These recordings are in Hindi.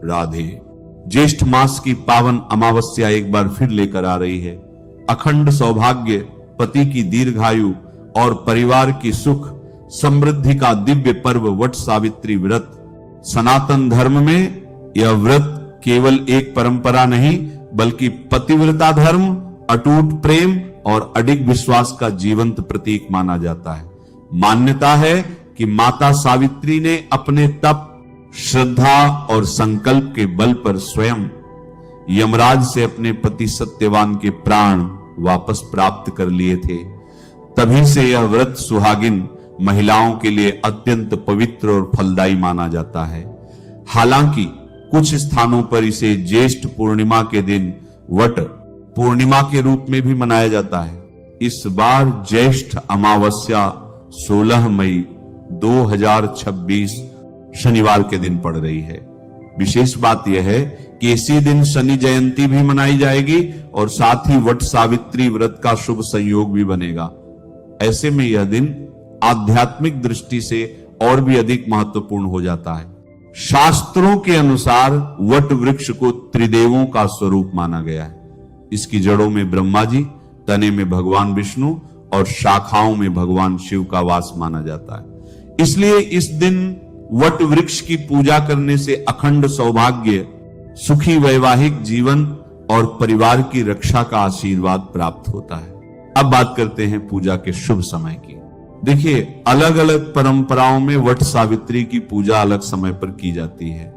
राधे। ज्येष्ठ मास की पावन अमावस्या एक बार फिर लेकर आ रही है अखंड सौभाग्य, पति की दीर्घायु और परिवार की सुख समृद्धि का दिव्य पर्व वट सावित्री व्रत। सनातन धर्म में यह व्रत केवल एक परंपरा नहीं बल्कि पतिव्रता धर्म, अटूट प्रेम और अडिग विश्वास का जीवंत प्रतीक माना जाता है। मान्यता है कि माता सावित्री ने अपने तप, श्रद्धा और संकल्प के बल पर स्वयं यमराज से अपने पति सत्यवान के प्राण वापस प्राप्त कर लिए थे। तभी से यह व्रत सुहागिन महिलाओं के लिए अत्यंत पवित्र और फलदायी माना जाता है। हालांकि कुछ स्थानों पर इसे ज्येष्ठ पूर्णिमा के दिन वट पूर्णिमा के रूप में भी मनाया जाता है। इस बार ज्येष्ठ अमावस्या 16 मई 2026 शनिवार के दिन पड़ रही है। विशेष बात यह है कि इसी दिन शनि जयंती भी मनाई जाएगी और साथ ही वट सावित्री व्रत का शुभ संयोग भी बनेगा। ऐसे में यह दिन आध्यात्मिक दृष्टि से और भी अधिक महत्वपूर्ण हो जाता है। शास्त्रों के अनुसार वट वृक्ष को त्रिदेवों का स्वरूप माना गया है। इसकी जड़ों में ब्रह्मा जी, तने में भगवान विष्णु और शाखाओं में भगवान शिव का वास माना जाता है। इसलिए इस दिन वट वृक्ष की पूजा करने से अखंड सौभाग्य, सुखी वैवाहिक जीवन और परिवार की रक्षा का आशीर्वाद प्राप्त होता है। अब बात करते हैं पूजा के शुभ समय की। देखिए, अलग अलग परंपराओं में वट सावित्री की पूजा अलग समय पर की जाती है।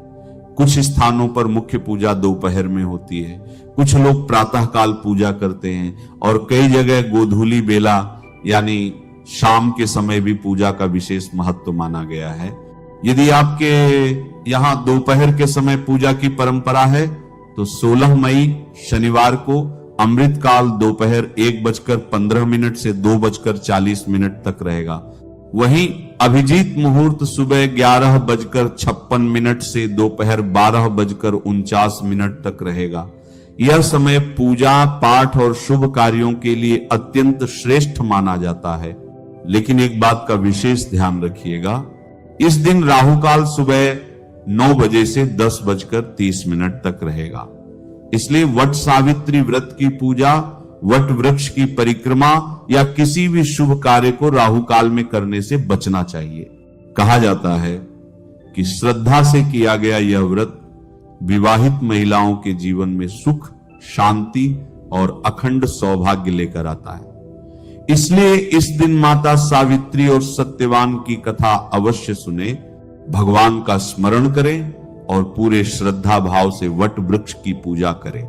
कुछ स्थानों पर मुख्य पूजा दोपहर में होती है, कुछ लोग प्रातः काल पूजा करते हैं और कई जगह गोधूली बेला यानी शाम के समय भी पूजा का विशेष महत्व माना गया है। यदि आपके यहाँ दोपहर के समय पूजा की परंपरा है तो 16 मई शनिवार को अमृत काल दोपहर 1:15 से 2:40 तक रहेगा। वहीं अभिजीत मुहूर्त सुबह 11:56 से दोपहर 12:49 तक रहेगा। यह समय पूजा, पाठ और शुभ कार्यों के लिए अत्यंत श्रेष्ठ माना जाता है। लेकिन एक बात का विशेष ध्यान रखिएगा, इस दिन राहु काल सुबह 9 बजे से 10:30 तक रहेगा। इसलिए वट सावित्री व्रत की पूजा, वट वृक्ष की परिक्रमा या किसी भी शुभ कार्य को राहु काल में करने से बचना चाहिए। कहा जाता है कि श्रद्धा से किया गया यह व्रत विवाहित महिलाओं के जीवन में सुख, शांति और अखंड सौभाग्य लेकर आता है। इसलिए इस दिन माता सावित्री और सत्यवान की कथा अवश्य सुने, भगवान का स्मरण करें और पूरे श्रद्धा भाव से वट वृक्ष की पूजा करें।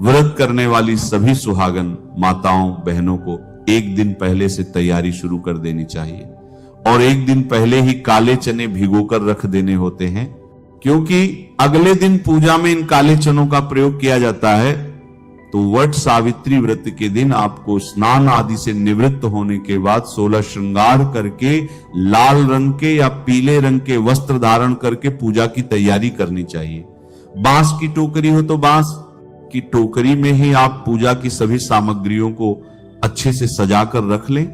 व्रत करने वाली सभी सुहागन माताओं बहनों को एक दिन पहले से तैयारी शुरू कर देनी चाहिए और एक दिन पहले ही काले चने भिगोकर रख देने होते हैं, क्योंकि अगले दिन पूजा में इन काले चनों का प्रयोग किया जाता है। तो वट सावित्री व्रत के दिन आपको स्नान आदि से निवृत्त होने के बाद 16 श्रृंगार करके लाल रंग के या पीले रंग के वस्त्र धारण करके पूजा की तैयारी करनी चाहिए। बांस की टोकरी हो तो बांस की टोकरी में ही आप पूजा की सभी सामग्रियों को अच्छे से सजाकर रख लें।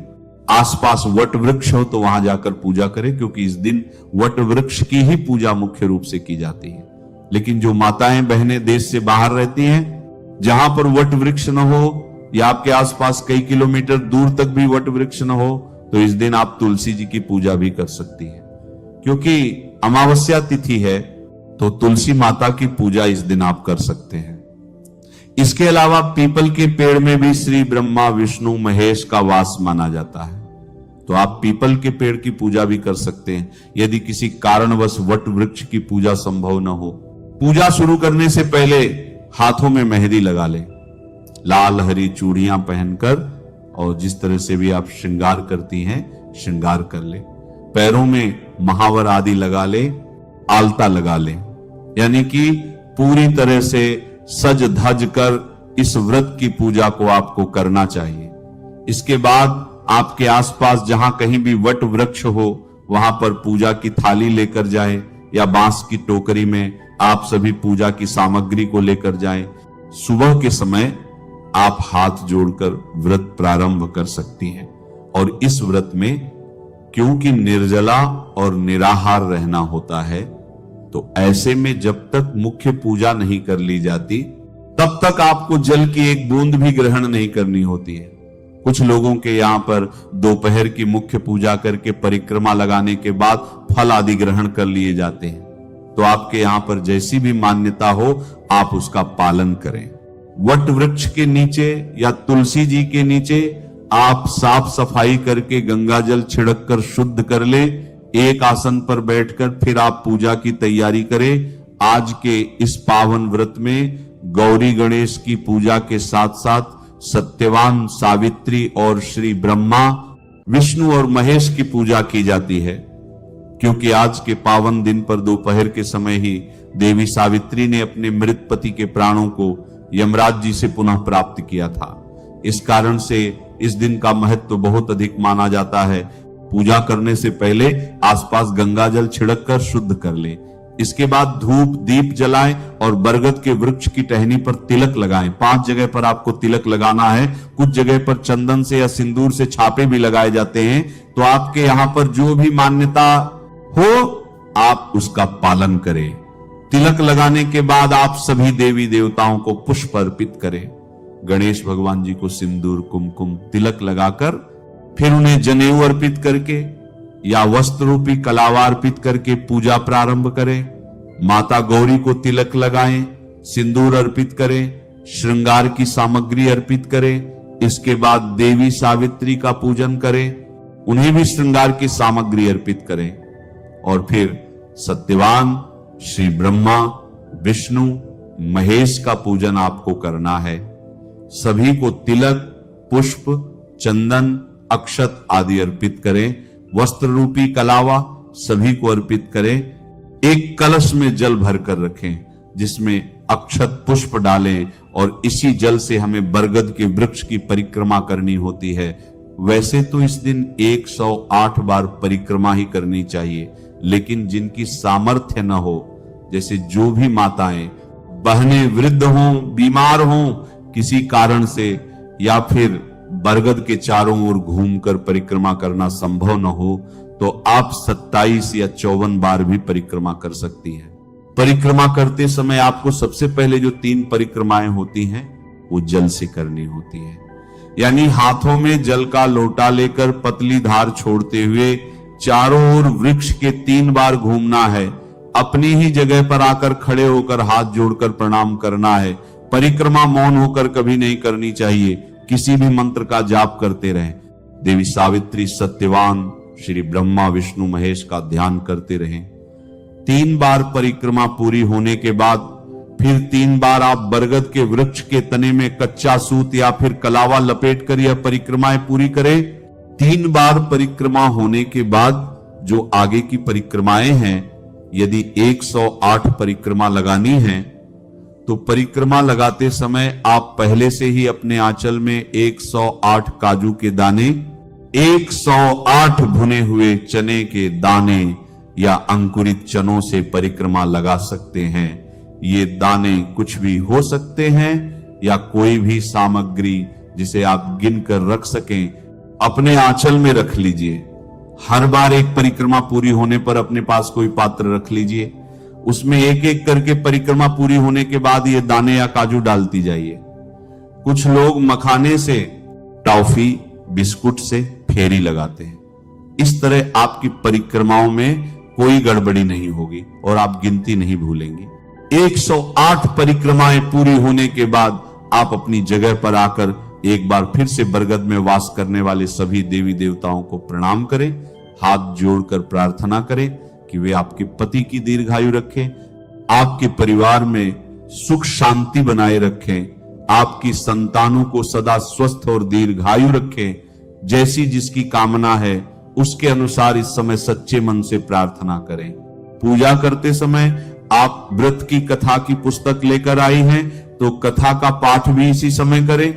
आसपास वट वृक्ष हो तो वहां जाकर पूजा करें, क्योंकि इस दिन वट वृक्ष की ही पूजा मुख्य रूप से की जाती है। लेकिन जो माताएं बहनें देश से बाहर रहती हैं, जहां पर वट वृक्ष न हो या आपके आसपास कई किलोमीटर दूर तक भी वट वृक्ष न हो, तो इस दिन आप तुलसी जी की पूजा भी कर सकती हैं। क्योंकि अमावस्या तिथि है तो तुलसी माता की पूजा इस दिन आप कर सकते हैं। इसके अलावा पीपल के पेड़ में भी श्री ब्रह्मा, विष्णु, महेश का वास माना जाता है, तो आप पीपल के पेड़ की पूजा भी कर सकते हैं यदि किसी कारणवश वट वृक्ष की पूजा संभव न हो। पूजा शुरू करने से पहले हाथों में मेहंदी लगा ले, लाल हरी चूड़ियां पहनकर, और जिस तरह से भी आप श्रृंगार करती हैं श्रृंगार कर ले। पैरों में महावर आदि लगा ले, आलता लगा ले, यानी कि पूरी तरह से सज धज कर इस व्रत की पूजा को आपको करना चाहिए। इसके बाद आपके आसपास जहां कहीं भी वट वृक्ष हो वहां पर पूजा की थाली लेकर जाएं या बांस की टोकरी में आप सभी पूजा की सामग्री को लेकर जाएं। सुबह के समय आप हाथ जोड़कर व्रत प्रारंभ कर सकती हैं। और इस व्रत में क्योंकि निर्जला और निराहार रहना होता है, तो ऐसे में जब तक मुख्य पूजा नहीं कर ली जाती तब तक आपको जल की एक बूंद भी ग्रहण नहीं करनी होती है। कुछ लोगों के यहाँ पर दोपहर की मुख्य पूजा करके परिक्रमा लगाने के बाद फल आदि ग्रहण कर लिए जाते हैं। तो आपके यहाँ पर जैसी भी मान्यता हो आप उसका पालन करें। वट वृक्ष के नीचे या तुलसी जी के नीचे आप साफ सफाई करके गंगा जल छिड़क कर शुद्ध कर ले। एक आसन पर बैठकर फिर आप पूजा की तैयारी करें। आज के इस पावन व्रत में गौरी गणेश की पूजा के साथ साथ सत्यवान, सावित्री और श्री ब्रह्मा, विष्णु और महेश की पूजा की जाती है, क्योंकि आज के पावन दिन पर दोपहर के समय ही देवी सावित्री ने अपने मृत पति के प्राणों को यमराज जी से पुनः प्राप्त किया था। इस कारण से इस दिन का महत्व बहुत अधिक माना जाता है। पूजा करने से पहले आसपास गंगा जल छिड़क कर शुद्ध कर ले। इसके बाद धूप दीप जलाएं और बरगद के वृक्ष की टहनी पर तिलक लगाएं। 5 जगह पर आपको तिलक लगाना है। कुछ जगह पर चंदन से या सिंदूर से छापे भी लगाए जाते हैं। तो आपके यहां पर जो भी मान्यता हो आप उसका पालन करें। तिलक लगाने के बाद आप सभी देवी देवताओं को पुष्प अर्पित करें। गणेश भगवान जी को सिंदूर, कुमकुम, तिलक लगाकर फिर उन्हें जनेऊ अर्पित करके या वस्त्र रूपी कलावा अर्पित करके पूजा प्रारंभ करें। माता गौरी को तिलक लगाएं, सिंदूर अर्पित करें, श्रृंगार की सामग्री अर्पित करें। इसके बाद देवी सावित्री का पूजन करें, उन्हें भी श्रृंगार की सामग्री अर्पित करें। और फिर सत्यवान, श्री ब्रह्मा, विष्णु, महेश का पूजन आपको करना है। सभी को तिलक, पुष्प, चंदन, अक्षत आदि अर्पित करें। वस्त्र रूपी कलावा सभी को अर्पित करें। एक कलश में जल भर कर रखें जिसमें अक्षत पुष्प डालें और इसी जल से हमें बरगद के वृक्ष की परिक्रमा करनी होती है। वैसे तो इस दिन 108 बार परिक्रमा ही करनी चाहिए, लेकिन जिनकी सामर्थ्य न हो, जैसे जो भी माताएं, बहनें वृद्ध हों, बीमार हों किसी कारण से, या फिर बरगद के चारों ओर घूमकर परिक्रमा करना संभव न हो, तो आप 27 या 54 बार भी परिक्रमा कर सकती हैं। परिक्रमा करते समय आपको सबसे पहले जो 3 परिक्रमाएं होती हैं वो जल से करनी होती है। यानी हाथों में जल का लोटा लेकर पतली धार छोड़ते हुए चारों ओर वृक्ष के 3 बार घूमना है। अपनी ही जगह पर आकर खड़े होकर हाथ जोड़कर प्रणाम करना है। परिक्रमा मौन होकर कभी नहीं करनी चाहिए। किसी भी मंत्र का जाप करते रहें। देवी सावित्री, सत्यवान, श्री ब्रह्मा, विष्णु, महेश का ध्यान करते रहें। 3 बार परिक्रमा पूरी होने के बाद फिर 3 बार आप बरगद के वृक्ष के तने में कच्चा सूत या फिर कलावा लपेटकर यह परिक्रमाएं पूरी करें। 3 बार परिक्रमा होने के बाद जो आगे की परिक्रमाएं हैं, यदि 108 परिक्रमा लगानी है तो परिक्रमा लगाते समय आप पहले से ही अपने आंचल में 108 काजू के दाने, 108 भुने हुए चने के दाने या अंकुरित चनों से परिक्रमा लगा सकते हैं। ये दाने कुछ भी हो सकते हैं या कोई भी सामग्री जिसे आप गिन कर रख सकें, अपने आंचल में रख लीजिए। हर बार एक परिक्रमा पूरी होने पर अपने पास कोई पात्र रख लीजिए, उसमें एक एक करके परिक्रमा पूरी होने के बाद ये दाने या काजू डालती जाइए। कुछ लोग मखाने से, टॉफी, बिस्कुट से फेरी लगाते हैं। इस तरह आपकी परिक्रमाओं में कोई गड़बड़ी नहीं होगी और आप गिनती नहीं भूलेंगे। 108 परिक्रमाएं पूरी होने के बाद आप अपनी जगह पर आकर एक बार फिर से बरगद में वास करने वाले सभी देवी देवताओं को प्रणाम करें, हाथ जोड़कर प्रार्थना करें कि वे आपके पति की दीर्घायु रखें, आपके परिवार में सुख शांति बनाए रखें, आपकी संतानों को सदा स्वस्थ और दीर्घायु रखें। जैसी जिसकी कामना है उसके अनुसार इस समय सच्चे मन से प्रार्थना करें। पूजा करते समय आप व्रत की कथा की पुस्तक लेकर आई हैं तो कथा का पाठ भी इसी समय करें।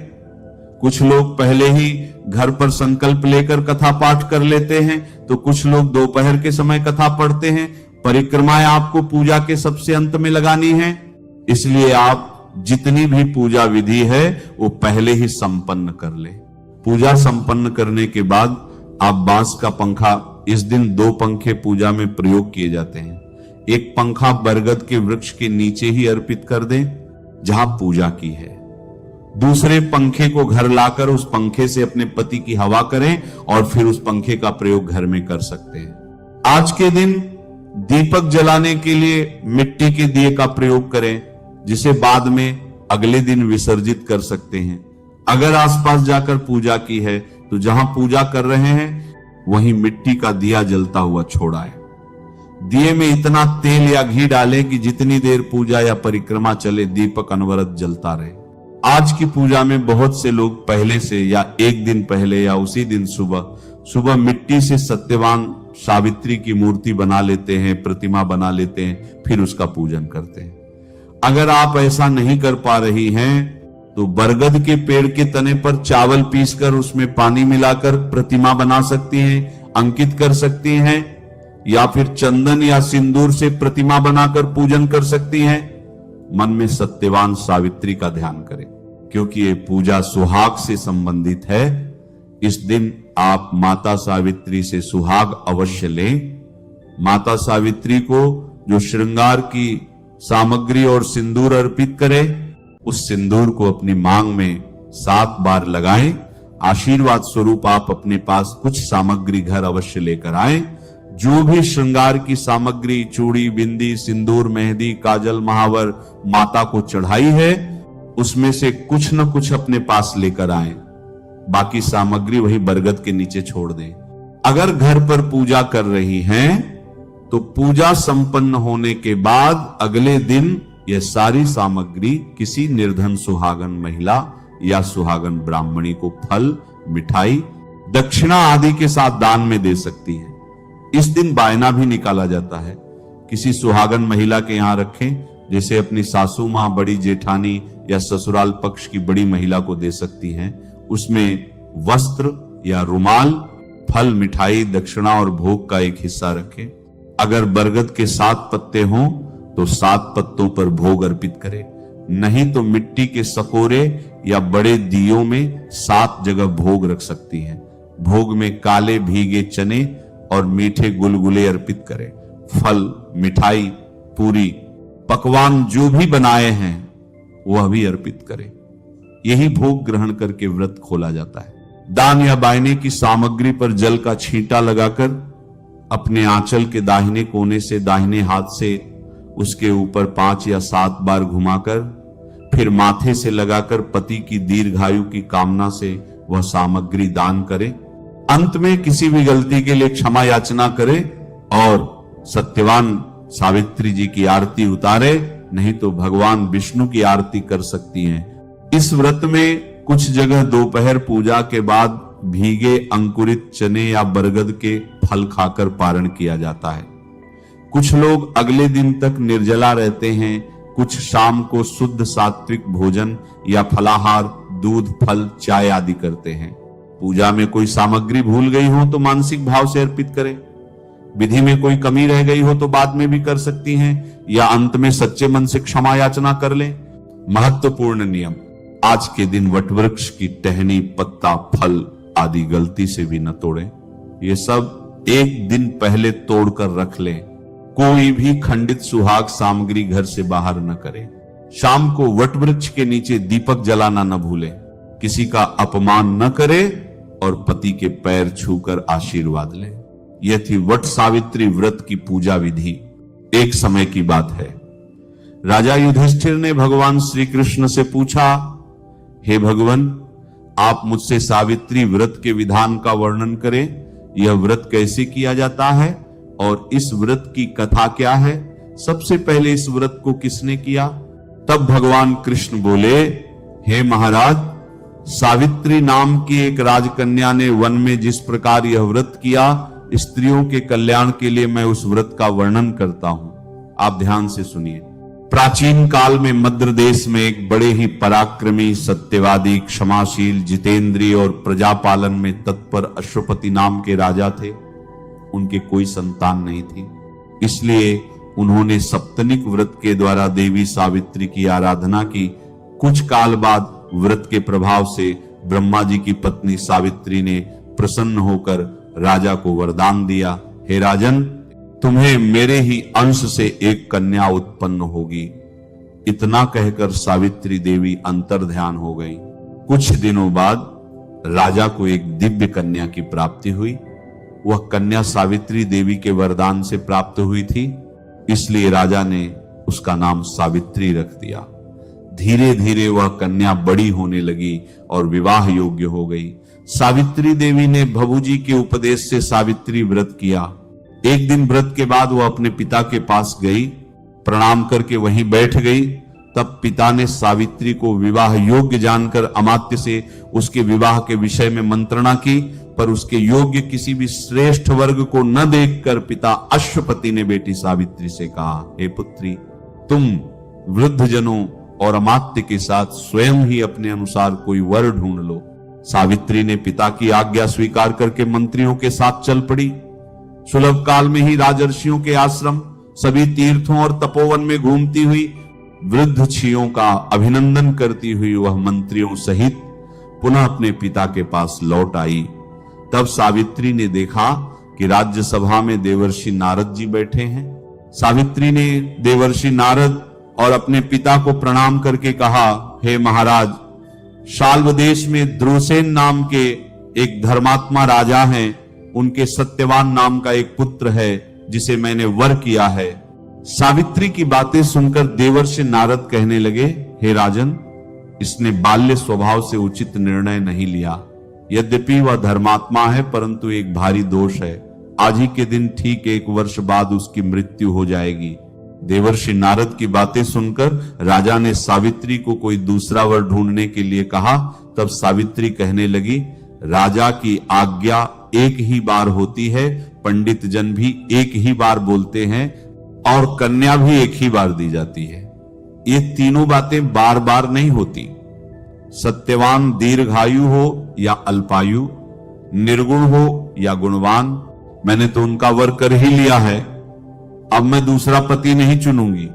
कुछ लोग पहले ही घर पर संकल्प लेकर कथा पाठ कर लेते हैं, तो कुछ लोग दोपहर के समय कथा पढ़ते हैं। परिक्रमाएं आपको पूजा के सबसे अंत में लगानी है, इसलिए आप जितनी भी पूजा विधि है वो पहले ही संपन्न कर ले। पूजा संपन्न करने के बाद आप बांस का पंखा, इस दिन 2 पंखे पूजा में प्रयोग किए जाते हैं। एक पंखा बरगद के वृक्ष के नीचे ही अर्पित कर दें जहां पूजा की है। दूसरे पंखे को घर लाकर उस पंखे से अपने पति की हवा करें और फिर उस पंखे का प्रयोग घर में कर सकते हैं। आज के दिन दीपक जलाने के लिए मिट्टी के दिए का प्रयोग करें, जिसे बाद में अगले दिन विसर्जित कर सकते हैं। अगर आसपास जाकर पूजा की है तो जहां पूजा कर रहे हैं वहीं मिट्टी का दिया जलता हुआ छोड़ाएं। दिए में इतना तेल या घी डालें कि जितनी देर पूजा या परिक्रमा चले दीपक अनवरत जलता रहे। आज की पूजा में बहुत से लोग पहले से या एक दिन पहले या उसी दिन सुबह मिट्टी से सत्यवान सावित्री की मूर्ति बना लेते हैं, प्रतिमा बना लेते हैं, फिर उसका पूजन करते हैं। अगर आप ऐसा नहीं कर पा रही हैं तो बरगद के पेड़ के तने पर चावल पीसकर उसमें पानी मिलाकर प्रतिमा बना सकती हैं, अंकित कर सकती हैं, या फिर चंदन या सिंदूर से प्रतिमा बनाकर पूजन कर सकती हैं। मन में सत्यवान सावित्री का ध्यान करें, क्योंकि ये पूजा सुहाग से संबंधित है। इस दिन आप माता सावित्री से सुहाग अवश्य लें। माता सावित्री को जो श्रृंगार की सामग्री और सिंदूर अर्पित करें, उस सिंदूर को अपनी मांग में 7 बार लगाएं। आशीर्वाद स्वरूप आप अपने पास कुछ सामग्री घर अवश्य लेकर आएं। जो भी श्रृंगार की सामग्री, चूड़ी, बिंदी, सिंदूर, मेहंदी, काजल, महावर माता को चढ़ाई है, उसमें से कुछ न कुछ अपने पास लेकर आएं। बाकी सामग्री वही बरगद के नीचे छोड़ दें। अगर घर पर पूजा कर रही हैं तो पूजा संपन्न होने के बाद अगले दिन यह सारी सामग्री किसी निर्धन सुहागन महिला या सुहागन ब्राह्मणी को फल, मिठाई, दक्षिणा आदि के साथ दान में दे सकती है। इस दिन बायना भी निकाला जाता है। किसी सुहागन महिला के यहां रखें, जैसे अपनी सासू मां, बड़ी जेठानी या ससुराल पक्ष की बड़ी महिला को दे सकती हैं। उसमें वस्त्र या रुमाल, फल, मिठाई, दक्षिणा और भोग का एक हिस्सा रखें। अगर बरगद के 7 पत्ते हों तो 7 पत्तों पर भोग अर्पित करें, नहीं तो मिट्टी के सकोरे या बड़े दियों में 7 जगह भोग रख सकती हैं। भोग में काले भीगे चने और मीठे गुलगुले अर्पित करें। फल, मिठाई, पूरी, पकवान जो भी बनाए हैं वह भी अर्पित करें। यही भोग ग्रहण करके व्रत खोला जाता है। दान या बायने की सामग्री पर जल का छींटा लगाकर अपने आंचल के दाहिने कोने से दाहिने हाथ से उसके ऊपर 5 या 7 बार घुमाकर फिर माथे से लगाकर पति की दीर्घायु की कामना से वह सामग्री दान करें। अंत में किसी भी गलती के लिए क्षमा याचना करे और सत्यवान सावित्री जी की आरती उतारे, नहीं तो भगवान विष्णु की आरती कर सकती हैं। इस व्रत में कुछ जगह दोपहर पूजा के बाद भीगे अंकुरित चने या बरगद के फल खाकर पारण किया जाता है। कुछ लोग अगले दिन तक निर्जला रहते हैं, कुछ शाम को शुद्ध सात्विक भोजन या फलाहार, दूध, फल, चाय आदि करते हैं। पूजा में कोई सामग्री भूल गई हो तो मानसिक भाव से अर्पित करें। विधि में कोई कमी रह गई हो तो बाद में भी कर सकती हैं, या अंत में सच्चे मन से क्षमा याचना कर लें। महत्वपूर्ण नियम: आज के दिन वटवृक्ष की टहनी, पत्ता, फल आदि गलती से भी न तोड़ें। ये सब एक दिन पहले तोड़कर रख लें। कोई भी खंडित सुहाग सामग्री घर से बाहर न करें। शाम को वटवृक्ष के नीचे दीपक जलाना न भूलें। किसी का अपमान न करें और पति के पैर छूकर आशीर्वाद लें। यह थी वट सावित्री व्रत की पूजा विधि। एक समय की बात है, राजा युधिष्ठिर ने भगवान श्री कृष्ण से पूछा, हे भगवान, आप मुझसे सावित्री व्रत के विधान का वर्णन करें। यह व्रत कैसे किया जाता है और इस व्रत की कथा क्या है? सबसे पहले इस व्रत को किसने किया? तब भगवान कृष्ण बोले, हे महाराज, सावित्री नाम की एक राजकन्या ने वन में जिस प्रकार यह व्रत किया, स्त्रियों के कल्याण के लिए मैं उस व्रत का वर्णन करता हूं। आप ध्यान से सुनिए। प्राचीन काल में मद्र देश में एक बड़े ही पराक्रमी, सत्यवादी, क्षमाशील, जितेंद्रिय और प्रजापालन में तत्पर अश्वपति नाम के राजा थे। उनके कोई संतान नहीं थी, इसलिए उन्होंने सप्तनिक व्रत के द्वारा देवी सावित्री की आराधना की। कुछ काल बाद व्रत के प्रभाव से ब्रह्मा जी की पत्नी सावित्री ने प्रसन्न होकर राजा को वरदान दिया, हे राजन, तुम्हें मेरे ही अंश से एक कन्या उत्पन्न होगी। इतना कहकर सावित्री देवी अंतर्ध्यान हो गई। कुछ दिनों बाद राजा को एक दिव्य कन्या की प्राप्ति हुई। वह कन्या सावित्री देवी के वरदान से प्राप्त हुई थी, इसलिए राजा ने उसका नाम सावित्री रख दिया। धीरे धीरे वह कन्या बड़ी होने लगी और विवाह योग्य हो गई। सावित्री देवी ने भभुजी के उपदेश से सावित्री व्रत किया। एक दिन व्रत के बाद वह अपने पिता के पास गई, प्रणाम करके वहीं बैठ गई। तब पिता ने सावित्री को विवाह योग्य जानकर अमात्य से उसके विवाह के विषय में मंत्रणा की, पर उसके योग्य किसी भी श्रेष्ठ वर्ग को न देखकर पिता अश्वपति ने बेटी सावित्री से कहा, हे पुत्री, तुम वृद्ध जनों और अमात्य के साथ स्वयं ही अपने अनुसार कोई वर ढूंढ लो। सावित्री ने पिता की आज्ञा स्वीकार करके मंत्रियों के साथ चल पड़ी। सुलभ काल में ही राजर्षियों के आश्रम, सभी तीर्थों और तपोवन में घूमती हुई वृद्ध छियों का अभिनंदन करती हुई वह मंत्रियों सहित पुनः अपने पिता के पास लौट आई। तब सावित्री ने देखा कि राज्यसभा में देवर्षि नारद जी बैठे हैं। सावित्री ने देवर्षि नारद और अपने पिता को प्रणाम करके कहा, हे महाराज, शाल्व देश में द्रुसेन नाम के एक धर्मात्मा राजा हैं। उनके सत्यवान नाम का एक पुत्र है जिसे मैंने वर किया है। सावित्री की बातें सुनकर देवर्षि नारद कहने लगे, हे राजन, इसने बाल्य स्वभाव से उचित निर्णय नहीं लिया। यद्यपि वह धर्मात्मा है, परंतु एक भारी दोष है। आज ही के दिन ठीक 1 वर्ष बाद उसकी मृत्यु हो जाएगी। देवर्षि नारद की बातें सुनकर राजा ने सावित्री को कोई दूसरा वर ढूंढने के लिए कहा। तब सावित्री कहने लगी, राजा की आज्ञा एक ही बार होती है, पंडित जन भी एक ही बार बोलते हैं और कन्या भी एक ही बार दी जाती है। ये तीनों बातें बार बार नहीं होती। सत्यवान दीर्घायु हो या अल्पायु, निर्गुण हो या गुणवान, मैंने तो उनका वर कर ही लिया है। अब मैं दूसरा पति नहीं चुनूंगी।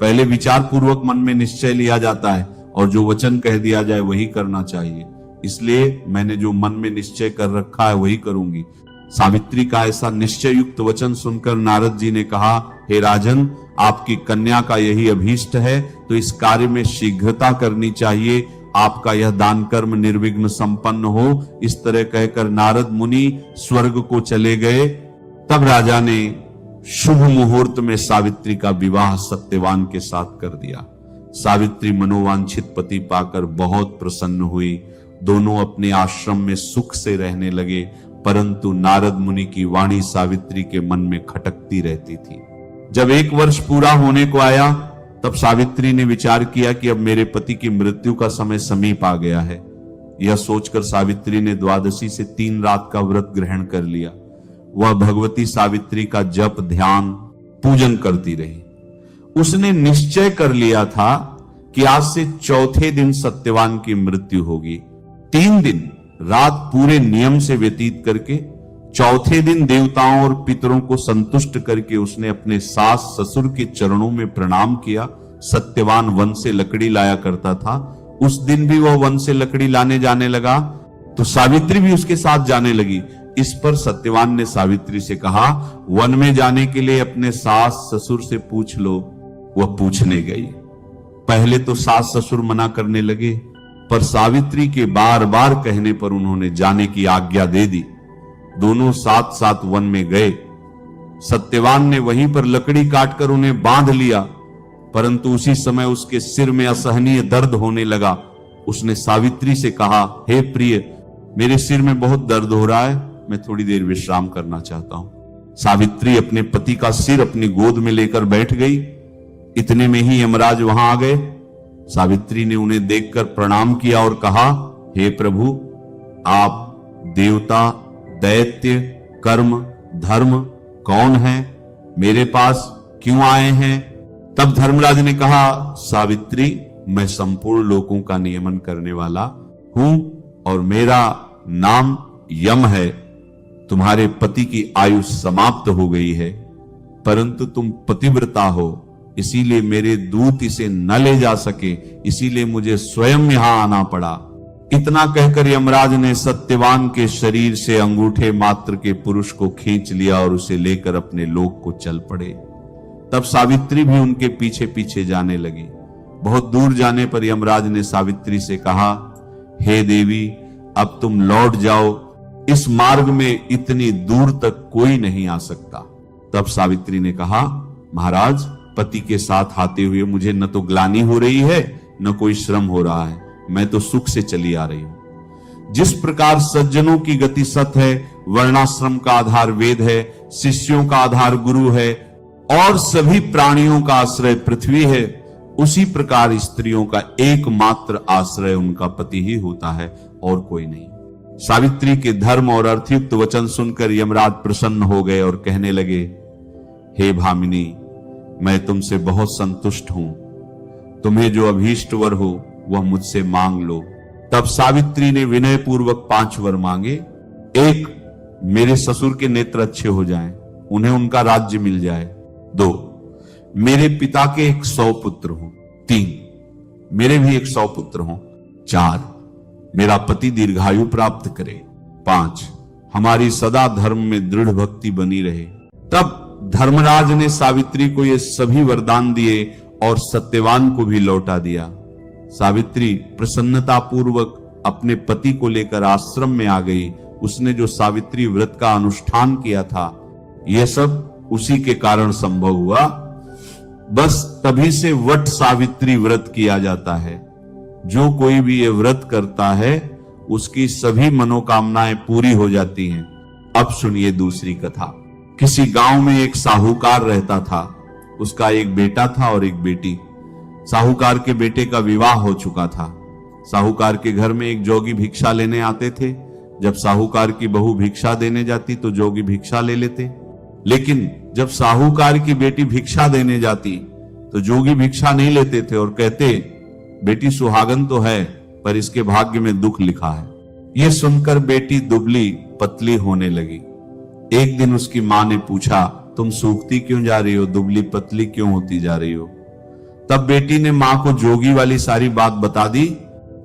पहले विचार पूर्वक मन में निश्चय लिया जाता है और जो वचन कह दिया जाए वही करना चाहिए। इसलिए मैंने जो मन में निश्चय कर रखा है वही करूंगी। सावित्री का ऐसा निश्चय युक्त वचन सुनकर नारद जी ने कहा, हे राजन, आपकी कन्या का यही अभीष्ट है तो इस कार्य में शीघ्रता करनी चाहिए। आपका यह दान कर्म निर्विघ्न संपन्न हो। इस तरह कहकर नारद मुनि स्वर्ग को चले गए। तब राजा ने शुभ मुहूर्त में सावित्री का विवाह सत्यवान के साथ कर दिया। सावित्री मनोवांछित पति पाकर बहुत प्रसन्न हुई। दोनों अपने आश्रम में सुख से रहने लगे, परंतु नारद मुनि की वाणी सावित्री के मन में खटकती रहती थी। जब 1 वर्ष पूरा होने को आया, तब सावित्री ने विचार किया कि अब मेरे पति की मृत्यु का समय समीप आ गया है। यह सोचकर सावित्री ने द्वादशी से 3 रात का व्रत ग्रहण कर लिया। वह भगवती सावित्री का जप, ध्यान, पूजन करती रही। उसने निश्चय कर लिया था कि आज से चौथे दिन सत्यवान की मृत्यु होगी। 3 दिन रात पूरे नियम से व्यतीत करके चौथे दिन देवताओं और पितरों को संतुष्ट करके उसने अपने सास ससुर के चरणों में प्रणाम किया। सत्यवान वन से लकड़ी लाया करता था। उस दिन भी वह वन से लकड़ी लाने जाने लगा तो सावित्री भी उसके साथ जाने लगी। इस पर सत्यवान ने सावित्री से कहा, वन में जाने के लिए अपने सास ससुर से पूछ लो। वह पूछने गई। पहले तो सास ससुर मना करने लगे, पर सावित्री के बार बार कहने पर उन्होंने जाने की आज्ञा दे दी। दोनों साथ साथ वन में गए। सत्यवान ने वहीं पर लकड़ी काटकर उन्हें बांध लिया, परंतु उसी समय उसके सिर में असहनीय दर्द होने लगा। उसने सावित्री से कहा, हे प्रिय, मेरे सिर में बहुत दर्द हो रहा है, मैं थोड़ी देर विश्राम करना चाहता हूं। सावित्री अपने पति का सिर अपनी गोद में लेकर बैठ गई। इतने में ही यमराज वहां आ गए। सावित्री ने उन्हें देखकर प्रणाम किया और कहा, हे प्रभु, आप देवता, दैत्य, कर्म, धर्म कौन है? मेरे पास क्यों आए हैं? तब धर्मराज ने कहा, सावित्री, मैं संपूर्ण लोकों का नियमन करने वाला हूं और मेरा नाम यम है। तुम्हारे पति की आयु समाप्त हो गई है, परंतु तुम पतिव्रता हो, इसीलिए मेरे दूत इसे न ले जा सके, इसीलिए मुझे स्वयं यहां आना पड़ा। इतना कहकर यमराज ने सत्यवान के शरीर से अंगूठे मात्र के पुरुष को खींच लिया और उसे लेकर अपने लोक को चल पड़े। तब सावित्री भी उनके पीछे पीछे जाने लगी। बहुत दूर जाने पर यमराज ने सावित्री से कहा, हे देवी, अब तुम लौट जाओ, इस मार्ग में इतनी दूर तक कोई नहीं आ सकता। तब सावित्री ने कहा, महाराज, पति के साथ आते हुए मुझे न तो ग्लानि हो रही है न कोई श्रम हो रहा है, मैं तो सुख से चली आ रही हूं। जिस प्रकार सज्जनों की गति सत है, वर्णाश्रम का आधार वेद है, शिष्यों का आधार गुरु है और सभी प्राणियों का आश्रय पृथ्वी है, उसी प्रकार स्त्रियों का एकमात्र आश्रय उनका पति ही होता है और कोई नहीं। सावित्री के धर्म और अर्थयुक्त वचन सुनकर यमराज प्रसन्न हो गए और कहने लगे, हे भामिनी, मैं तुमसे बहुत संतुष्ट हूं। तुम्हें जो अभीष्ट वर हो वह मुझसे मांग लो। तब सावित्री ने विनय पूर्वक 5 वर मांगे। 1, मेरे ससुर के नेत्र अच्छे हो जाएं, उन्हें उनका राज्य मिल जाए। 2, मेरे पिता के 100 पुत्र हों। 3, मेरे भी 100 पुत्र हों। 4, मेरा पति दीर्घायु प्राप्त करे। 5, हमारी सदा धर्म में दृढ़ भक्ति बनी रहे। तब धर्मराज ने सावित्री को ये सभी वरदान दिए और सत्यवान को भी लौटा दिया। सावित्री प्रसन्नता पूर्वक अपने पति को लेकर आश्रम में आ गई। उसने जो सावित्री व्रत का अनुष्ठान किया था, यह सब उसी के कारण संभव हुआ। बस तभी से वट सावित्री व्रत किया जाता है। जो कोई भी ये व्रत करता है उसकी सभी मनोकामनाएं पूरी हो जाती हैं। अब सुनिए दूसरी कथा। किसी गांव में एक साहूकार रहता था। उसका एक बेटा था और एक बेटी। साहूकार के बेटे का विवाह हो चुका था। साहूकार के घर में एक जोगी भिक्षा लेने आते थे। जब साहूकार की बहू भिक्षा देने जाती तो जोगी भिक्षा ले लेते, लेकिन जब साहूकार की बेटी भिक्षा देने जाती तो जोगी भिक्षा नहीं लेते थे और कहते, बेटी सुहागन तो है पर इसके भाग्य में दुख लिखा है। यह सुनकर बेटी दुबली पतली होने लगी। एक दिन उसकी मां ने पूछा, तुम सूखती क्यों जा रही हो, दुबली पतली क्यों होती जा रही हो? तब बेटी ने मां को जोगी वाली सारी बात बता दी।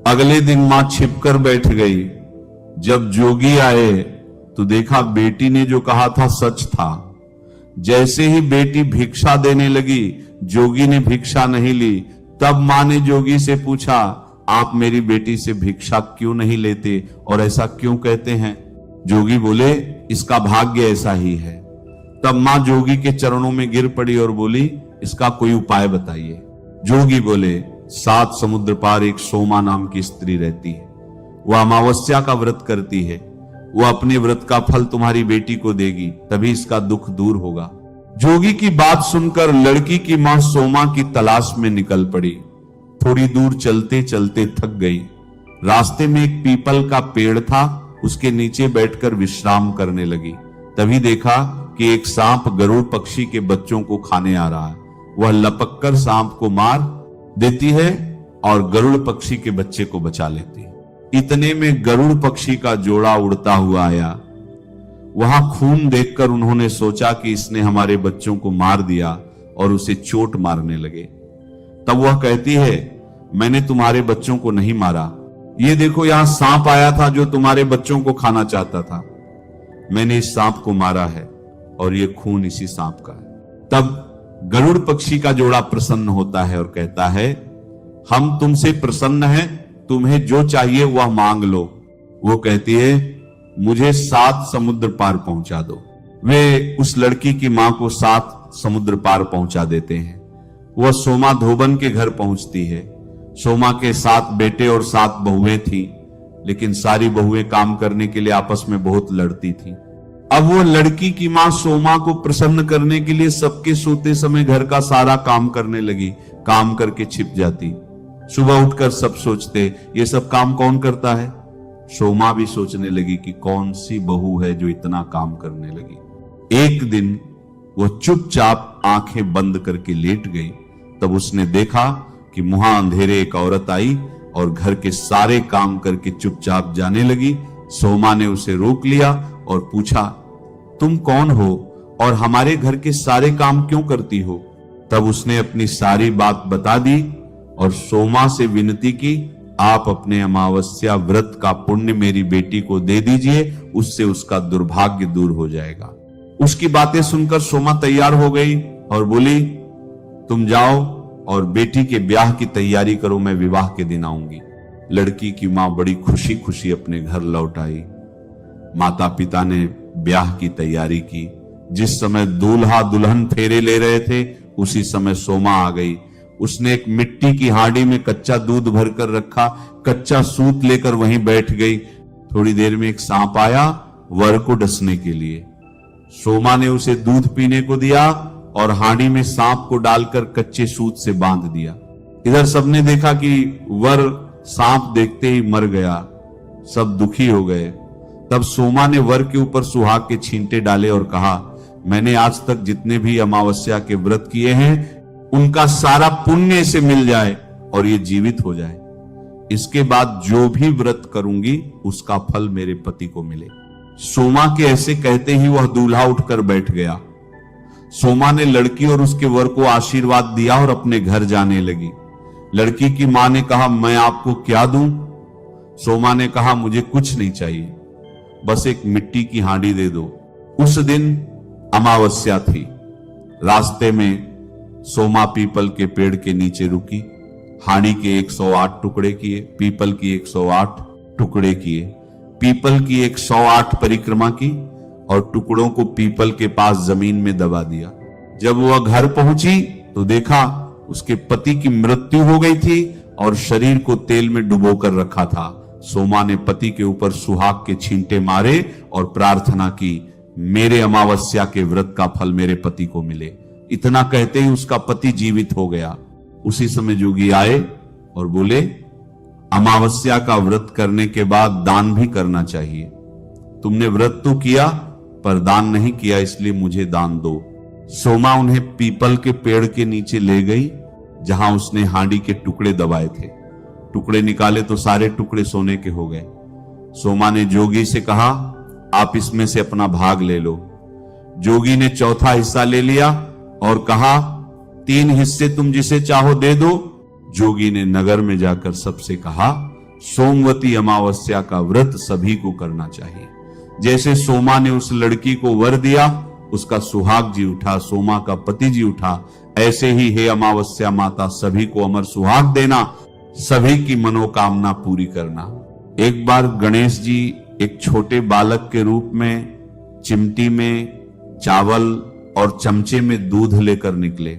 अगले दिन मां छिपकर बैठ गई। जब जोगी आए तो देखा बेटी ने जो कहा था सच था। जैसे ही बेटी भिक्षा देने लगी, जोगी ने भिक्षा नहीं ली। तब मां ने जोगी से पूछा, आप मेरी बेटी से भिक्षा क्यों नहीं लेते और ऐसा क्यों कहते हैं? जोगी बोले, इसका भाग्य ऐसा ही है। तब मां जोगी के चरणों में गिर पड़ी और बोली, इसका कोई उपाय बताइए। जोगी बोले, 7 समुद्र पार एक सोमा नाम की स्त्री रहती है। वह अमावस्या का व्रत करती है। वह अपने व्रत का फल तुम्हारी बेटी को देगी, तभी इसका दुख दूर होगा। जोगी की बात सुनकर लड़की की मां सोमा की तलाश में निकल पड़ी। थोड़ी दूर चलते चलते थक गई। रास्ते में एक पीपल का पेड़ था, उसके नीचे बैठकर विश्राम करने लगी। तभी देखा कि एक सांप गरुड़ पक्षी के बच्चों को खाने आ रहा है। वह लपककर सांप को मार देती है और गरुड़ पक्षी के बच्चे को बचा लेती है। इतने में गरुड़ पक्षी का जोड़ा उड़ता हुआ आया। वहां खून देखकर उन्होंने सोचा कि इसने हमारे बच्चों को मार दिया और उसे चोट मारने लगे। तब वह कहती है, मैंने तुम्हारे बच्चों को नहीं मारा। ये देखो, यहां सांप आया था जो तुम्हारे बच्चों को खाना चाहता था। मैंने इस सांप को मारा है और ये खून इसी सांप का है। तब गरुड़ पक्षी का जोड़ा प्रसन्न होता है और कहता है, हम तुमसे प्रसन्न हैं, तुम्हें जो चाहिए वह मांग लो। वो कहती है, मुझे 7 समुद्र पार पहुंचा दो। वे उस लड़की की मां को 7 समुद्र पार पहुंचा देते हैं। वह सोमा धोबन के घर पहुंचती है। सोमा के 7 बेटे और 7 बहुएं थी, लेकिन सारी बहुएं काम करने के लिए आपस में बहुत लड़ती थी। अब वो लड़की की मां सोमा को प्रसन्न करने के लिए सबके सोते समय घर का सारा काम करने लगी। काम करके छिप जाती। सुबह उठकर सब सोचते, ये सब काम कौन करता है? सोमा भी सोचने लगी कि कौन सी बहू है जो इतना काम करने लगी। एक दिन वह चुपचाप आंखें बंद करके लेट गई। तब उसने देखा कि मुहां अंधेरे एक औरत आई और घर के सारे काम करके चुपचाप जाने लगी। सोमा ने उसे रोक लिया और पूछा, तुम कौन हो और हमारे घर के सारे काम क्यों करती हो? तब उसने अपनी सारी बात बता दी और सोमा से विनती की, आप अपने अमावस्या व्रत का पुण्य मेरी बेटी को दे दीजिए, उससे उसका दुर्भाग्य दूर हो जाएगा। उसकी बातें सुनकर सोमा तैयार हो गई और बोली, तुम जाओ और बेटी के ब्याह की तैयारी करो, मैं विवाह के दिन आऊंगी। लड़की की मां बड़ी खुशी खुशी अपने घर लौट आई। माता पिता ने ब्याह की तैयारी की। जिस समय दूल्हा दुल्हन फेरे ले रहे थे, उसी समय सोमा आ गई। उसने एक मिट्टी की हांडी में कच्चा दूध भरकर रखा, कच्चा सूत लेकर वहीं बैठ गई। थोड़ी देर में एक सांप आया वर को डसने के लिए। सोमा ने उसे दूध पीने को दिया और हांडी में सांप को डालकर कच्चे सूत से बांध दिया। इधर सबने देखा कि वर सांप देखते ही मर गया। सब दुखी हो गए। तब सोमा ने वर के ऊपर सुहाग के छींटे डाले और कहा, मैंने आज तक जितने भी अमावस्या के व्रत किए हैं, उनका सारा पुण्य से मिल जाए और ये जीवित हो जाए। इसके बाद जो भी व्रत करूंगी उसका फल मेरे पति को मिले। सोमा के ऐसे कहते ही वह दूल्हा उठकर बैठ गया। सोमा ने लड़की और उसके वर को आशीर्वाद दिया और अपने घर जाने लगी। लड़की की मां ने कहा, मैं आपको क्या दूं? सोमा ने कहा, मुझे कुछ नहीं चाहिए, बस एक मिट्टी की हांडी दे दो। उस दिन अमावस्या थी। रास्ते में सोमा पीपल के पेड़ के नीचे रुकी। हांडी के 108 टुकड़े किए, पीपल की 108 टुकड़े किए, पीपल की 108 परिक्रमा की और टुकड़ों को पीपल के पास जमीन में दबा दिया। जब वह घर पहुंची तो देखा उसके पति की मृत्यु हो गई थी और शरीर को तेल में डुबो कर रखा था। सोमा ने पति के ऊपर सुहाग के छींटे मारे और प्रार्थना की, मेरे अमावस्या के व्रत का फल मेरे पति को मिले। इतना कहते ही उसका पति जीवित हो गया। उसी समय जोगी आए और बोले, अमावस्या का व्रत करने के बाद दान भी करना चाहिए। तुमने व्रत तो किया पर दान नहीं किया, इसलिए मुझे दान दो। सोमा उन्हें पीपल के पेड़ के नीचे ले गई जहां उसने हांडी के टुकड़े दबाए थे। टुकड़े निकाले तो सारे टुकड़े सोने के हो गए। सोमा ने जोगी से कहा, आप इसमें से अपना भाग ले लो। जोगी ने चौथा हिस्सा ले लिया और कहा, 3 हिस्से तुम जिसे चाहो दे दो। जोगी ने नगर में जाकर सबसे कहा, सोमवती अमावस्या का व्रत सभी को करना चाहिए। जैसे सोमा ने उस लड़की को वर दिया, उसका सुहाग जी उठा, सोमा का पति जी उठा। ऐसे ही हे अमावस्या माता, सभी को अमर सुहाग देना, सभी की मनोकामना पूरी करना। एक बार गणेश जी एक छोटे बालक के रूप में चिमटी में चावल और चमचे में दूध लेकर निकले।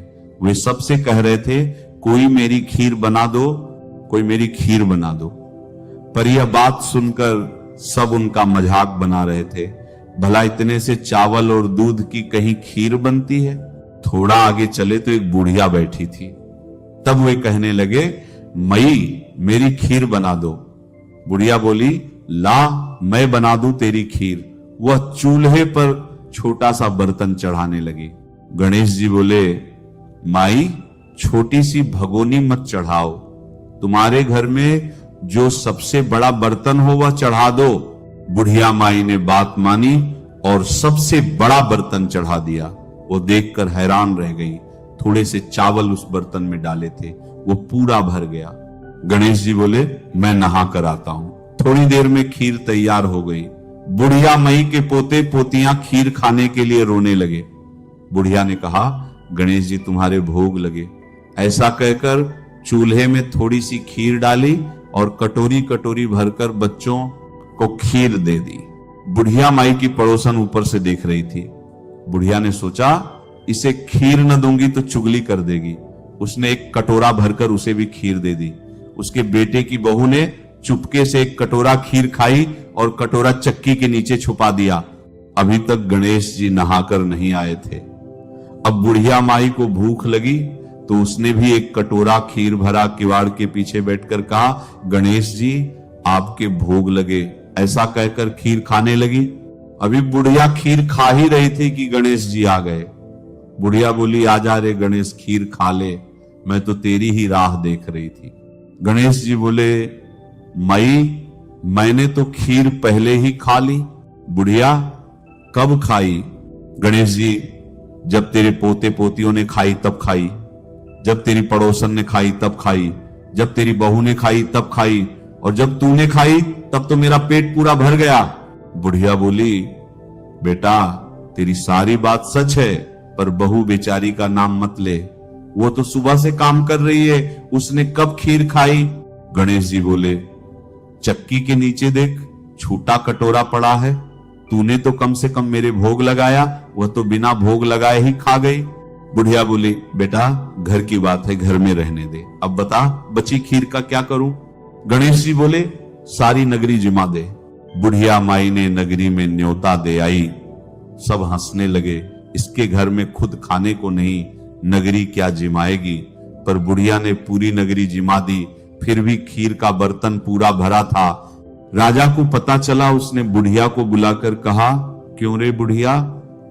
वे सबसे कह रहे थे, कोई मेरी खीर बना दो, कोई मेरी खीर बना दो। पर यह बात सुनकर सब उनका मजाक बना रहे थे। भला इतने से चावल और दूध की कहीं खीर बनती है? थोड़ा आगे चले तो एक बुढ़िया बैठी थी। तब वे कहने लगे, मई मेरी खीर बना दो। बुढ़िया बोली, ला मैं बना दूं तेरी खीर। वह चूल्हे पर छोटा सा बर्तन चढ़ाने लगी। गणेश जी बोले, माई छोटी सी भगोनी मत चढ़ाओ, तुम्हारे घर में जो सबसे बड़ा बर्तन हो वह चढ़ा दो। बुढ़िया माई ने बात मानी और सबसे बड़ा बर्तन चढ़ा दिया। वो देखकर हैरान रह गई। थोड़े से चावल उस बर्तन में डाले थे, वो पूरा भर गया। गणेश जी बोले, मैं नहा कर आता हूं। थोड़ी देर में खीर तैयार हो गई। बुढ़िया माई के पोते पोतियां खीर खाने के लिए रोने लगे। बुढ़िया ने कहा, गणेश जी तुम्हारे भोग लगे। ऐसा कहकर चूल्हे में थोड़ी सी खीर डाली और कटोरी कटोरी भरकर बच्चों को खीर दे दी। बुढ़िया माई की पड़ोसन ऊपर से देख रही थी। बुढ़िया ने सोचा, इसे खीर न दूंगी तो चुगली कर देगी। उसने एक कटोरा भरकर उसे भी खीर दे दी। उसके बेटे की बहू ने चुपके से एक कटोरा खीर खाई और कटोरा चक्की के नीचे छुपा दिया। अभी तक गणेश जी नहाकर नहीं आए थे। अब बुढ़िया माई को भूख लगी तो उसने भी एक कटोरा खीर भरा, किवाड़ के पीछे बैठकर कहा, गणेश जी आपके भोग लगे। ऐसा कहकर खीर खाने लगी। अभी बुढ़िया खीर खा ही रही थी कि गणेश जी आ गए। बुढ़िया बोली, आजा रे गणेश, खीर खा ले, मैं तो तेरी ही राह देख रही थी। गणेश जी बोले, माई मैंने तो खीर पहले ही खा ली। बुढ़िया, कब खाई? गणेश जी, जब तेरे पोते पोतियों ने खाई तब खाई, जब तेरी पड़ोसन ने खाई तब खाई, जब तेरी बहू ने खाई तब खाई, और जब तूने खाई तब तो मेरा पेट पूरा भर गया। बुढ़िया बोली, बेटा तेरी सारी बात सच है, पर बहू बेचारी का नाम मत ले, वो तो सुबह से काम कर रही है, उसने कब खीर खाई। गणेश जी बोले, चक्की के नीचे देख छूटा कटोरा पड़ा है, तूने तो कम से कम मेरे भोग लगाया, वह तो बिना भोग लगाए ही खा गई। बुढ़िया बोली, बेटा घर की बात है, घर में रहने दे, अब बता बची खीर का क्या करूं। गणेश जी बोले, सारी नगरी जिमा दे। बुढ़िया माई ने नगरी में न्योता दे आई। सब हंसने लगे, इसके घर में खुद खाने को नहीं, नगरी क्या जिमाएगी। पर बुढ़िया ने पूरी नगरी जिमा दी, फिर भी खीर का बर्तन पूरा भरा था। राजा को पता चला, उसने बुढ़िया को बुलाकर कहा, क्यों रे बुढ़िया,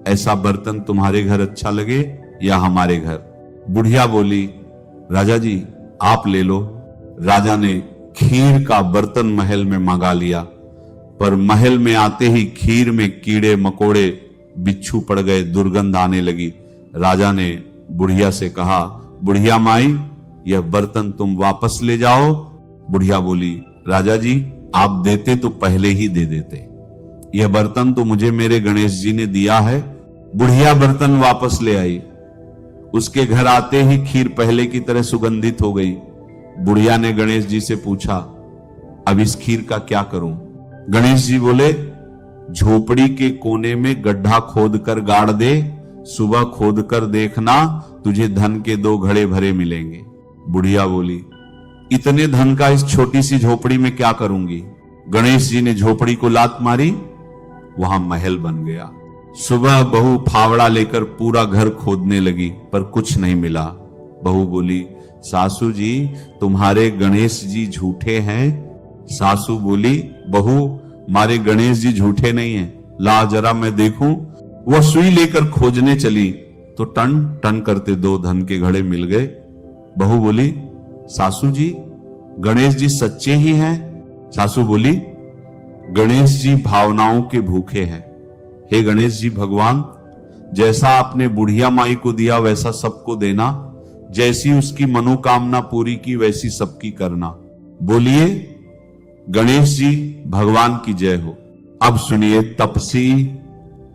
ऐसा बर्तन तुम्हारे घर अच्छा लगे या हमारे घर। बुढ़िया बोली, राजा जी आप ले लो। राजा ने खीर का बर्तन महल में मंगा लिया, पर महल में आते ही खीर में कीड़े मकोड़े बिच्छू पड़ गए, दुर्गंध आने लगी। राजा ने बुढ़िया से कहा, बुढ़िया माई यह बर्तन तुम वापस ले जाओ। बुढ़िया बोली, राजा जी आप देते तो पहले ही दे देते, यह बर्तन तो मुझे मेरे गणेश जी ने दिया है। बुढ़िया बर्तन वापस ले आई। उसके घर आते ही खीर पहले की तरह सुगंधित हो गई। बुढ़िया ने गणेश जी से पूछा, अब इस खीर का क्या करूं। गणेश जी बोले, झोपड़ी के कोने में गड्ढा खोद कर गाड़ दे, सुबह खोद कर देखना तुझे धन के 2 घड़े भरे मिलेंगे। बुढ़िया बोली, इतने धन का इस छोटी सी झोपड़ी में क्या करूंगी। गणेश जी ने झोपड़ी को लात मारी, वहां महल बन गया। सुबह बहू फावड़ा लेकर पूरा घर खोदने लगी, पर कुछ नहीं मिला। बहू बोली, सासू जी तुम्हारे गणेश जी झूठे हैं। सासू बोली, बहू हमारे गणेश जी झूठे नहीं हैं, ला जरा मैं देखूं। वह सुई लेकर खोजने चली तो टन टन करते 2 धन के घड़े मिल गए। बहू बोली, सासू जी गणेश जी सच्चे ही हैं। सासू बोली, गणेश जी भावनाओं के भूखे हैं। हे गणेश जी भगवान, जैसा आपने बुढ़िया माई को दिया वैसा सबको देना, जैसी उसकी मनोकामना पूरी की वैसी सबकी करना। बोलिए गणेश जी भगवान की जय हो। अब सुनिए तपसी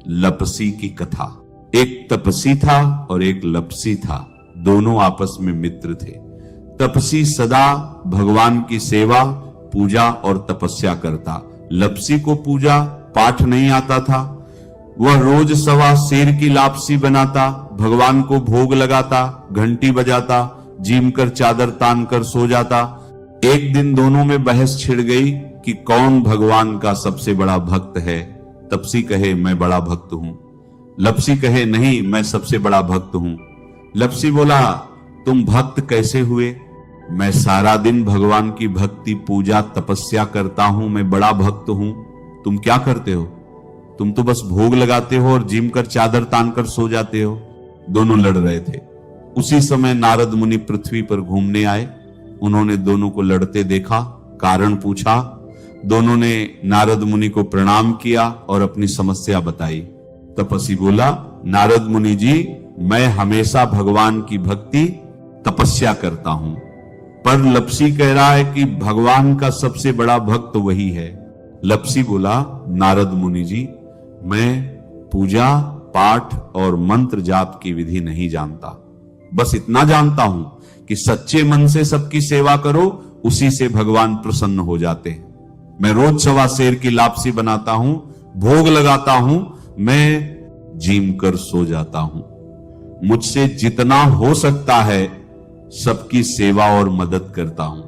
लपसी की कथा। एक तपसी था और एक लपसी था, दोनों आपस में मित्र थे। तपसी सदा भगवान की सेवा, पूजा और तपस्या करता। लपसी को पूजा पाठ नहीं आता था। वह रोज सवा शेर की लापसी बनाता, भगवान को भोग लगाता, घंटी बजाता, जीम कर चादर तान कर सो जाता। एक दिन दोनों में बहस छिड़ गई कि कौन भगवान का सबसे बड़ा भक्त है। तपसी कहे मैं बड़ा भक्त हूं, लपसी कहे नहीं मैं सबसे बड़ा भक्त हूं। लपसी बोला, तुम भक्त कैसे हुए। मैं सारा दिन भगवान की भक्ति पूजा तपस्या करता हूं, मैं बड़ा भक्त हूं। तुम क्या करते हो, तुम तो बस भोग लगाते हो और जिम कर चादर तान कर सो जाते हो। दोनों लड़ रहे थे। उसी समय नारद मुनि पृथ्वी पर घूमने आए। उन्होंने दोनों को लड़ते देखा, कारण पूछा। दोनों ने नारद मुनि को प्रणाम किया और अपनी समस्या बताई। तपस्वी बोला, नारद मुनि जी मैं हमेशा भगवान की भक्ति तपस्या करता हूं, पर लपसी कह रहा है कि भगवान का सबसे बड़ा भक्त वही है। लपसी बोला, नारद मुनि जी मैं पूजा पाठ और मंत्र जाप की विधि नहीं जानता, बस इतना जानता हूं कि सच्चे मन से सबकी सेवा करो, उसी से भगवान प्रसन्न हो जाते हैं। मैं रोज सवा शेर की लापसी बनाता हूं, भोग लगाता हूं, मैं जीम कर सो जाता हूं। मुझसे जितना हो सकता है सबकी सेवा और मदद करता हूं।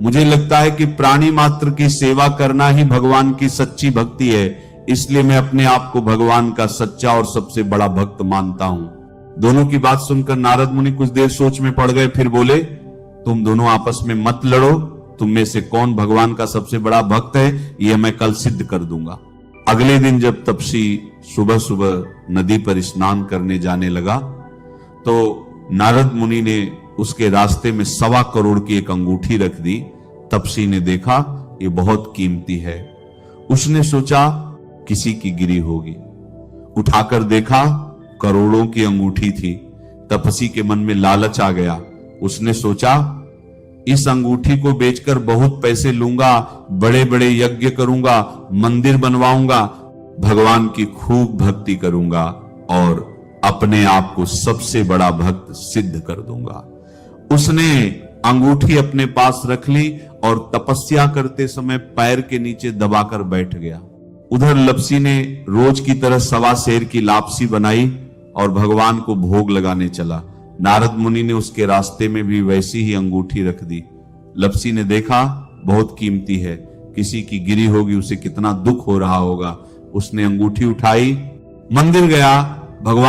मुझे लगता है कि प्राणी मात्र की सेवा करना ही भगवान की सच्ची भक्ति है, इसलिए मैं अपने आप को भगवान का सच्चा और सबसे बड़ा भक्त मानता हूं। दोनों की बात सुनकर नारद मुनि कुछ देर सोच में पड़ गए, फिर बोले, तुम दोनों आपस में मत लड़ो, तुम में से कौन भगवान का सबसे बड़ा भक्त है यह मैं कल सिद्ध कर दूंगा। अगले दिन जब तपसी सुबह सुबह नदी पर स्नान करने जाने लगा तो नारद मुनि ने उसके रास्ते में 1.25 करोड़ की एक अंगूठी रख दी। तपसी ने देखा ये बहुत कीमती है। उसने सोचा किसी की गिरी होगी, उठाकर देखा करोड़ों की अंगूठी थी। तपसी के मन में लालच आ गया। उसने सोचा इस अंगूठी को बेचकर बहुत पैसे लूंगा, बड़े बड़े यज्ञ करूंगा, मंदिर बनवाऊंगा, भगवान की खूब भक्ति करूंगा और अपने आप को सबसे बड़ा भक्त सिद्ध कर दूंगा। उसने अंगूठी अपने पास रख ली और तपस्या करते समय पैर के नीचे दबाकर बैठ गया। उधर लपसी ने रोज की तरह 1.25 सेर की लापसी बनाई और भगवान को भोग लगाने चला। नारद मुनि ने उसके रास्ते में भी वैसी ही अंगूठी रख दी। लपसी ने देखा बहुत कीमती है, किसी की गिरी होगी, उसे कितना दुख हो रहा होगा। उसने अंगूठी उठाई, मंदिर गया, भगवान